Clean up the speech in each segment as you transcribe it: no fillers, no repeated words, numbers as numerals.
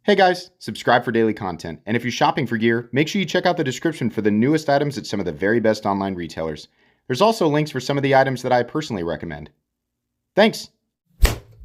Hey guys, subscribe for daily content. And if you're shopping for gear, make sure you check out the description for the newest items at some of the very best online retailers. There's also links for some of the items that I personally recommend. Thanks!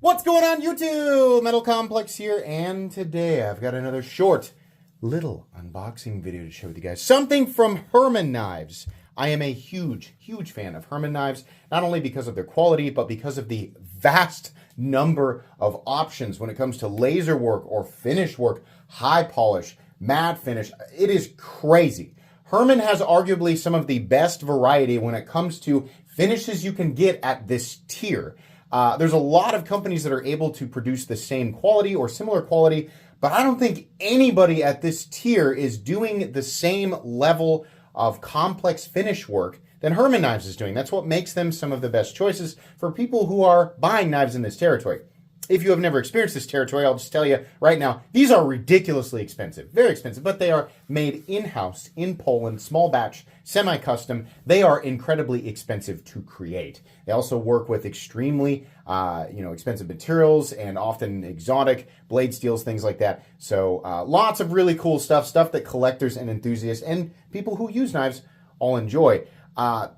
What's going on YouTube? Metal Complex here, and today I've got another short little unboxing video to share with you guys. Something from Herman knives. I am a huge fan of Herman knives, not only because of their quality, but because of the vast number of options when it comes to laser work or finish work, high polish, matte finish. It is crazy. Herman has arguably some of the best variety when it comes to finishes you can get at this tier. There's a lot of companies that are able to produce the same quality or similar quality, but I don't think anybody at this tier is doing the same level of complex finish work than Herman Knives is doing. That's what makes them some of the best choices for people who are buying knives in this territory. If you have never experienced this territory, I'll just tell you right now, these are ridiculously expensive, very expensive, but they are made in-house, in Poland, small batch, semi-custom. They are incredibly expensive to create. They also work with extremely, expensive materials and often exotic blade steels, things like that. So lots of really cool stuff that collectors and enthusiasts and people who use knives all enjoy.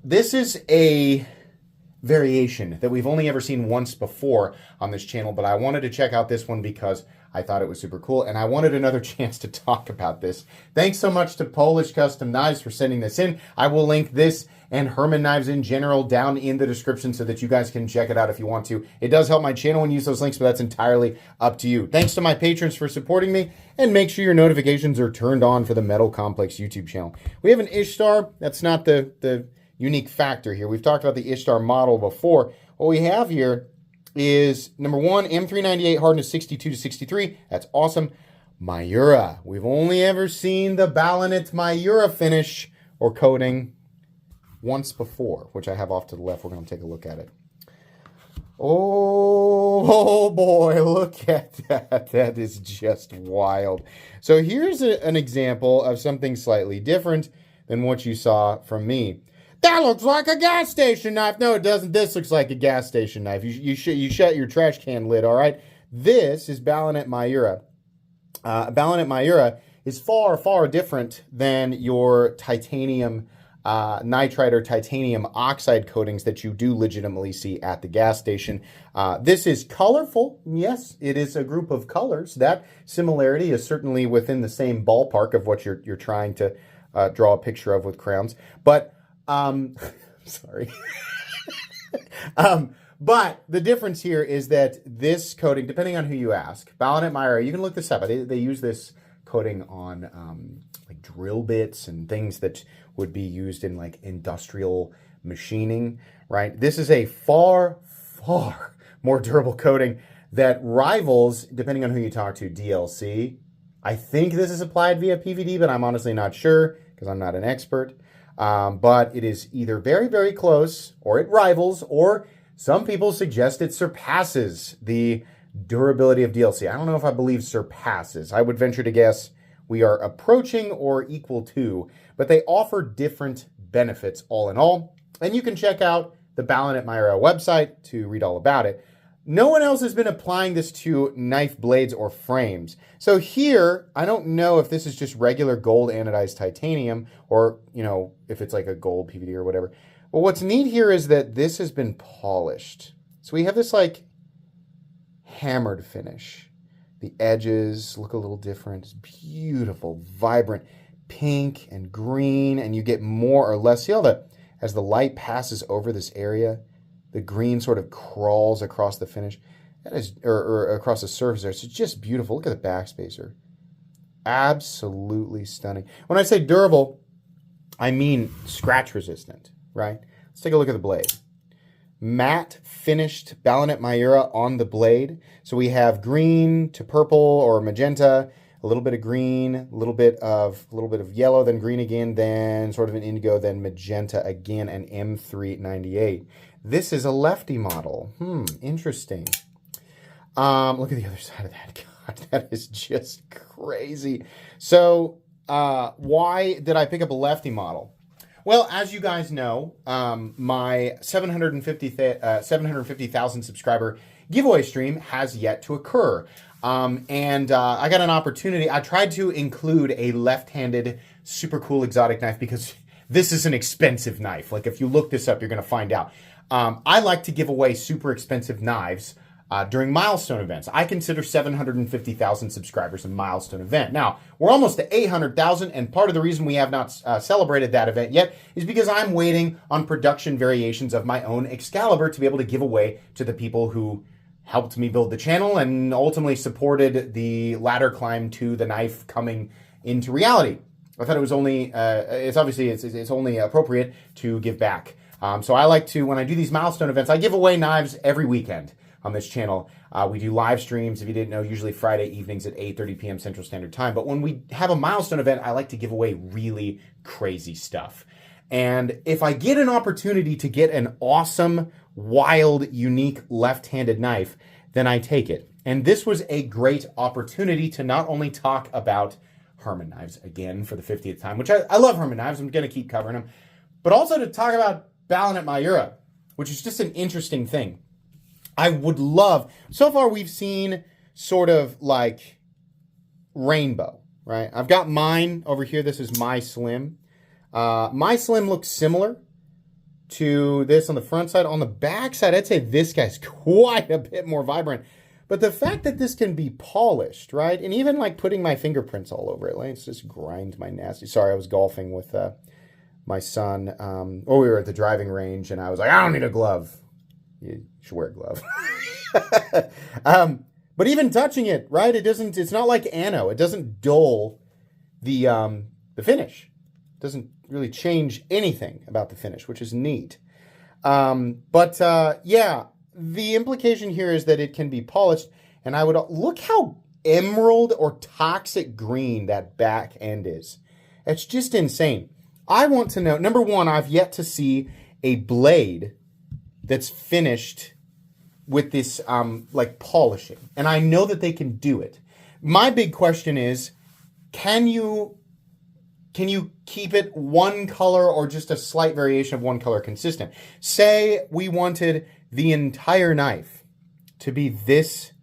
This is a variation that we've only ever seen once before on this channel, but I wanted to check out this one because I thought it was super cool, and I wanted another chance to talk about this. Thanks so much to Polish Custom Knives for sending this in. I will link this and Herman Knives in general down in the description so that you guys can check it out if you want to. It does help my channel when you use those links, but that's entirely up to you. Thanks to my patrons for supporting me, and make sure your notifications are turned on for the Metal Complex YouTube channel. We have an Ishtar. That's not the unique factor here. We've talked about the Ishtar model before. What we have here is, number one, M398 hardness 62 to 63. That's awesome. Mayura. We've only ever seen the Ballinit Mayura finish or coating once before, which I have off to the left. We're going to take a look at it. Oh boy, look at that. That is just wild. So here's an example of something slightly different than what you saw from me. That looks like a gas station knife. No, it doesn't. This looks like a gas station knife. You shut your trash can lid, all right? This is Ballinit Mayura. Ballinit Mayura is far different than your titanium nitride or titanium oxide coatings that you do legitimately see at the gas station. This is colorful. Yes, it is a group of colors. That similarity is certainly within the same ballpark of what you're trying to draw a picture of with crayons. But sorry. But the difference here is that this coating, depending on who you ask, Ballinit Mayura, you can look this up. They use this coating on like drill bits and things that would be used in like industrial machining, right? This is a far more durable coating that rivals, depending on who you talk to, DLC. I think this is applied via PVD, but I'm honestly not sure because I'm not an expert. But it is either very close, or it rivals, or some people suggest it surpasses the durability of DLC. I don't know if I believe surpasses. I would venture to guess we are approaching or equal to, but they offer different benefits all in all. And you can check out the Ballinit Mayura website to read all about it. No one else has been applying this to knife blades or frames. So here, I don't know if this is just regular gold anodized titanium or, if it's like a gold PVD or whatever. But what's neat here is that this has been polished. So we have this like hammered finish. The edges look a little different. It's beautiful, vibrant pink and green, and you get more or less. See how as the light passes over this area, the green sort of crawls across the finish. That is, or across the surface there. It's just beautiful. Look at the backspacer. Absolutely stunning. When I say durable, I mean scratch resistant, right? Let's take a look at the blade. Matte finished Ballinit Mayura on the blade. So we have green to purple or magenta, a little bit of green, a little bit of yellow, then green again, then sort of an indigo, then magenta again, and M398. This is a lefty model. Interesting. Look at the other side of that. God, that is just crazy. So why did I pick up a lefty model? Well, as you guys know, my 750,000 subscriber giveaway stream has yet to occur. I got an opportunity. I tried to include a left-handed, super cool exotic knife because this is an expensive knife. Like if you look this up, you're going to find out. I like to give away super expensive knives during milestone events. I consider 750,000 subscribers a milestone event. Now, we're almost to 800,000, and part of the reason we have not celebrated that event yet is because I'm waiting on production variations of my own Excalibur to be able to give away to the people who helped me build the channel and ultimately supported the ladder climb to the knife coming into reality. I thought it was only, it's only appropriate to give back. So I like to, when I do these milestone events, I give away knives every weekend on this channel. We do live streams, if you didn't know, usually Friday evenings at 8:30 p.m. Central Standard Time. But when we have a milestone event, I like to give away really crazy stuff. And if I get an opportunity to get an awesome, wild, unique left-handed knife, then I take it. And this was a great opportunity to not only talk about Herman knives again for the 50th time, which I love Herman knives, I'm going to keep covering them, but also to talk about Ballinit Mayura, which is just an interesting thing. I would love, so far we've seen sort of like rainbow, right? I've got mine over here. This is my Slim. My Slim looks similar to this on the front side. On the back side, I'd say this guy's quite a bit more vibrant. But the fact that this can be polished, right? And even like putting my fingerprints all over it. Let's just grind my nasty. Sorry, I was golfing with my son. Or we were at the driving range and I was like, I don't need a glove. You should wear a glove. But even touching it, right? It's not like Anno. It doesn't dull the finish. It doesn't really change anything about the finish, which is neat. Yeah, the implication here is that it can be polished. And I would look how emerald or toxic green that back end is. It's just insane. I want to know, number one, I've yet to see a blade that's finished with this like polishing. And I know that they can do it. My big question is, can you keep it one color or just a slight variation of one color consistent? Say we wanted the entire knife to be this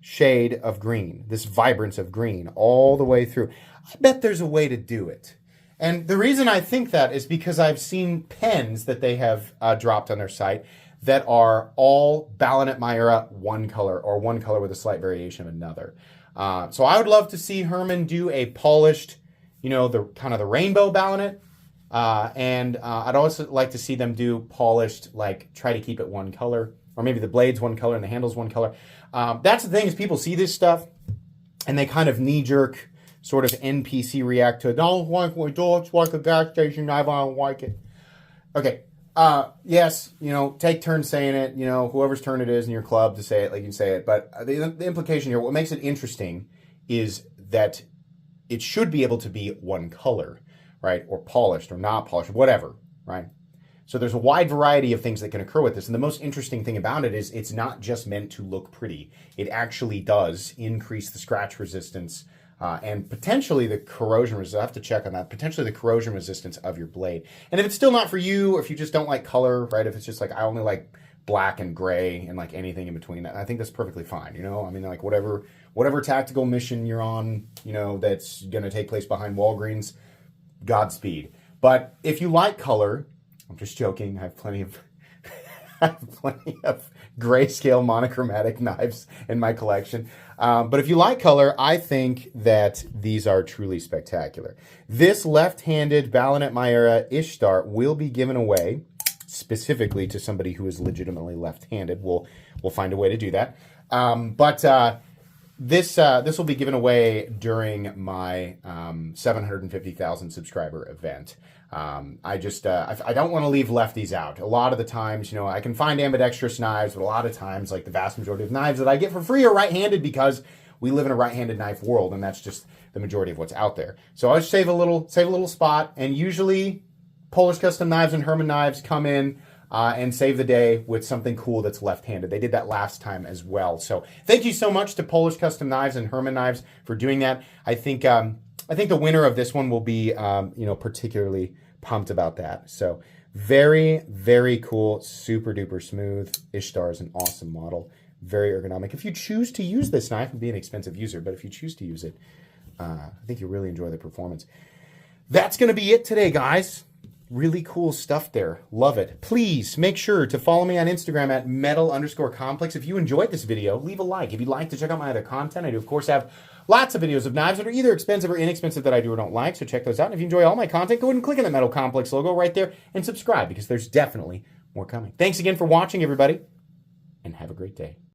shade of green, this vibrance of green all the way through. I bet there's a way to do it. And the reason I think that is because I've seen pens that they have dropped on their site that are all Ballinit Mayura one color or one color with a slight variation of another. So I would love to see Herman do a polished, the kind of the rainbow Ballinit. And I'd also like to see them do polished, like try to keep it one color, or maybe the blade's one color and the handle's one color. That's the thing is people see this stuff and they kind of knee-jerk sort of NPC react to it. Don't like my door, it's like a gas station, I don't like it. Okay. Yes, take turns saying it, whoever's turn it is in your club to say it, like you say it. But the implication here, what makes it interesting is that it should be able to be one color, right? Or polished or not polished, whatever, right? So there's a wide variety of things that can occur with this. And the most interesting thing about it is it's not just meant to look pretty. It actually does increase the scratch resistance and potentially the corrosion resistance. I have to check on that. Potentially the corrosion resistance of your blade. And if it's still not for you, or if you just don't like color, right? If it's just like, I only like black and gray and like anything in between, I think that's perfectly fine. I mean, like whatever tactical mission you're on, that's going to take place behind Walgreens, Godspeed. But if you like color, I'm just joking. I have plenty of grayscale monochromatic knives in my collection. But if you like color, I think that these are truly spectacular. This left-handed Ballinit Mayura Ishtar will be given away specifically to somebody who is legitimately left-handed. We'll find a way to do that. This will be given away during my 750,000 subscriber event. I don't want to leave lefties out. A lot of the times, I can find ambidextrous knives, but a lot of times, like the vast majority of knives that I get for free are right-handed because we live in a right-handed knife world, and that's just the majority of what's out there. So I save a little spot, and usually Polish Custom Knives and Herman Knives come in and save the day with something cool that's left-handed. They did that last time as well. So thank you so much to Polish Custom Knives and Herman Knives for doing that. I think the winner of this one will be, particularly pumped about that. So very, very cool, super duper smooth. Ishtar is an awesome model. very ergonomic. If you choose to use this knife, and be an expensive user, but if you choose to use it, I think you'll really enjoy the performance. That's going to be it today, guys. Really cool stuff there. Love it. Please make sure to follow me on Instagram at metal_complex. If you enjoyed this video, leave a like. If you'd like to check out my other content, I do, of course, have lots of videos of knives that are either expensive or inexpensive that I do or don't like, so check those out. And if you enjoy all my content, go ahead and click on the Metal Complex logo right there and subscribe, because there's definitely more coming. Thanks again for watching, everybody, and have a great day.